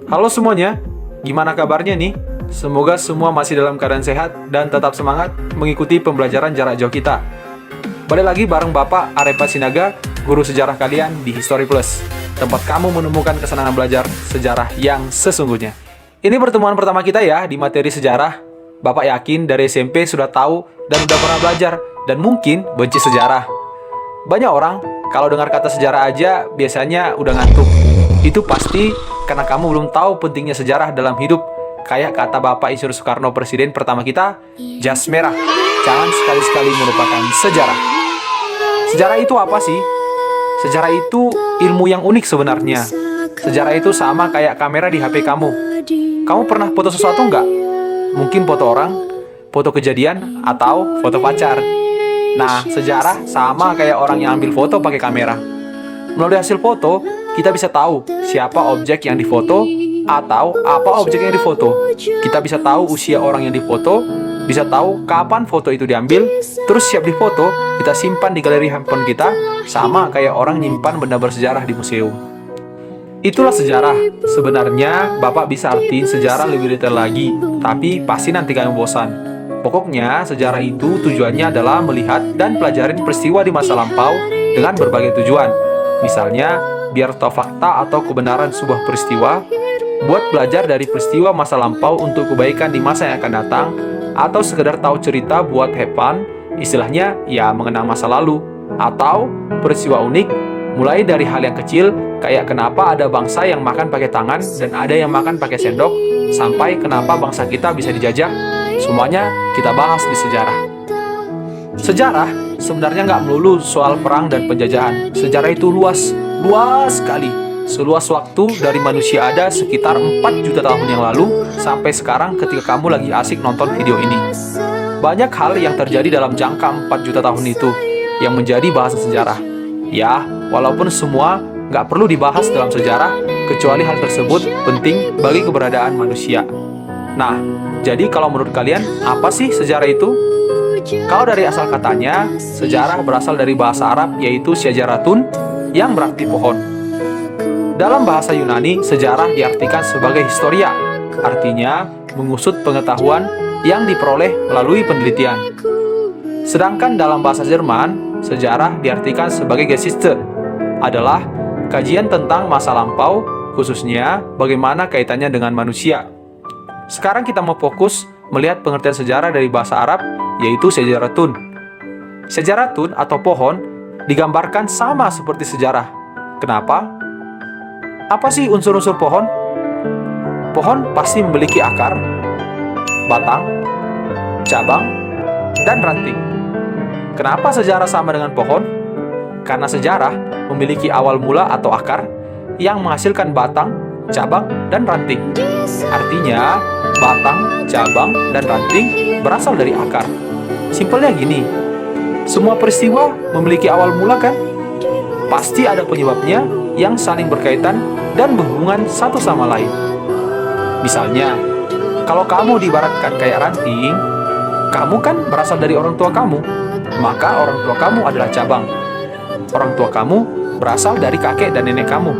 Halo semuanya, gimana kabarnya nih? Semoga semua masih dalam keadaan sehat dan tetap semangat mengikuti pembelajaran jarak jauh kita. Balik lagi bareng Bapak Arepa Sinaga, guru sejarah kalian di History Plus, tempat kamu menemukan kesenangan belajar sejarah yang sesungguhnya. Ini pertemuan pertama kita ya di materi sejarah. Bapak yakin dari SMP sudah tahu dan udah pernah belajar, dan mungkin benci sejarah. Banyak orang, kalau dengar kata sejarah aja, biasanya udah ngantuk. Itu pasti karena kamu belum tahu pentingnya sejarah dalam hidup. Kayak kata Bapak Insinyur Soekarno, Presiden pertama kita, jas merah. Jangan sekali-sekali melupakan sejarah. Sejarah itu apa sih? Sejarah itu ilmu yang unik sebenarnya. Sejarah itu sama kayak kamera di HP kamu. Kamu pernah foto sesuatu nggak? Mungkin foto orang, foto kejadian, atau foto pacar. Nah, sejarah sama kayak orang yang ambil foto pakai kamera. Melalui hasil foto, kita bisa tahu siapa objek yang difoto atau apa objek yang difoto. Kita bisa tahu usia orang yang difoto, bisa tahu kapan foto itu diambil, terus siap difoto, kita simpan di galeri handphone kita, sama kayak orang nyimpan benda bersejarah di museum. Itulah sejarah. Sebenarnya, Bapak bisa artiin sejarah lebih detail lagi, tapi pasti nanti kamu bosan. Pokoknya, sejarah itu tujuannya adalah melihat dan pelajarin peristiwa di masa lampau dengan berbagai tujuan. Misalnya, biar tahu fakta atau kebenaran sebuah peristiwa, buat belajar dari peristiwa masa lampau untuk kebaikan di masa yang akan datang, atau sekedar tahu cerita buat have fun, istilahnya ya mengenang masa lalu, atau peristiwa unik, mulai dari hal yang kecil, kayak kenapa ada bangsa yang makan pakai tangan dan ada yang makan pakai sendok, sampai kenapa bangsa kita bisa dijajah, semuanya kita bahas di sejarah. Sejarah sebenarnya nggak melulu soal perang dan penjajahan. Sejarah itu luas sekali. Seluas waktu dari manusia ada sekitar 4 juta tahun yang lalu sampai sekarang ketika kamu lagi asik nonton video ini. Banyak hal yang terjadi dalam jangka 4 juta tahun itu yang menjadi bahasan sejarah. Ya, walaupun semua nggak perlu dibahas dalam sejarah, kecuali hal tersebut penting bagi keberadaan manusia. Nah, jadi kalau menurut kalian, apa sih sejarah itu? Kalau dari asal katanya, sejarah berasal dari bahasa Arab yaitu syajaratun, yang berarti pohon. Dalam bahasa Yunani, sejarah diartikan sebagai historia, artinya mengusut pengetahuan yang diperoleh melalui penelitian. Sedangkan dalam bahasa Jerman, sejarah diartikan sebagai Geschichte, adalah kajian tentang masa lampau, khususnya bagaimana kaitannya dengan manusia. Sekarang kita mau fokus melihat pengertian sejarah dari bahasa Arab, yaitu syajaratun. Syajaratun atau pohon digambarkan sama seperti sejarah. Kenapa? Apa sih unsur-unsur pohon? Pohon pasti memiliki akar, batang, cabang, dan ranting. Kenapa sejarah sama dengan pohon? Karena sejarah memiliki awal mula atau akar yang menghasilkan batang, cabang, dan ranting. Artinya, batang, cabang, dan ranting berasal dari akar. Simpelnya gini, semua peristiwa memiliki awal mula kan? Pasti ada penyebabnya yang saling berkaitan dan berhubungan satu sama lain. Misalnya, kalau kamu diibaratkan kayak ranting, kamu kan berasal dari orang tua kamu, maka orang tua kamu adalah cabang. Orang tua kamu berasal dari kakek dan nenek kamu,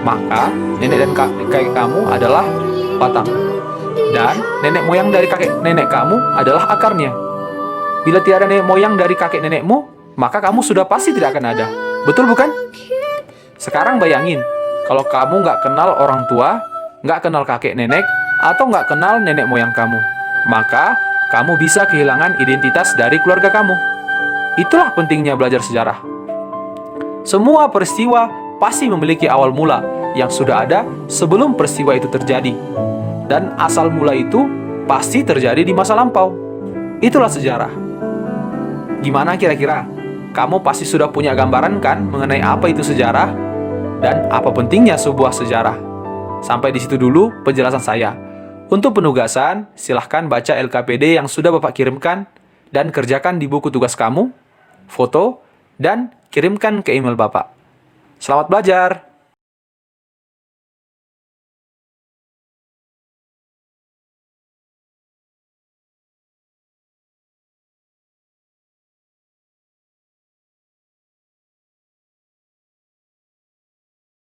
maka nenek dan kakek kamu adalah batang. Dan nenek moyang dari kakek nenek kamu adalah akarnya. Bila tiada nenek moyang dari kakek nenekmu, maka kamu sudah pasti tidak akan ada. Betul bukan? Sekarang bayangin, kalau kamu nggak kenal orang tua, nggak kenal kakek nenek, atau nggak kenal nenek moyang kamu, maka kamu bisa kehilangan identitas dari keluarga kamu. Itulah pentingnya belajar sejarah. Semua peristiwa pasti memiliki awal mula yang sudah ada sebelum peristiwa itu terjadi. Dan asal mula itu pasti terjadi di masa lampau. Itulah sejarah. Gimana kira-kira? Kamu pasti sudah punya gambaran kan mengenai apa itu sejarah dan apa pentingnya sebuah sejarah. Sampai di situ dulu penjelasan saya. Untuk penugasan, silahkan baca LKPD yang sudah Bapak kirimkan dan kerjakan di buku tugas kamu, foto, dan kirimkan ke email Bapak. Selamat belajar!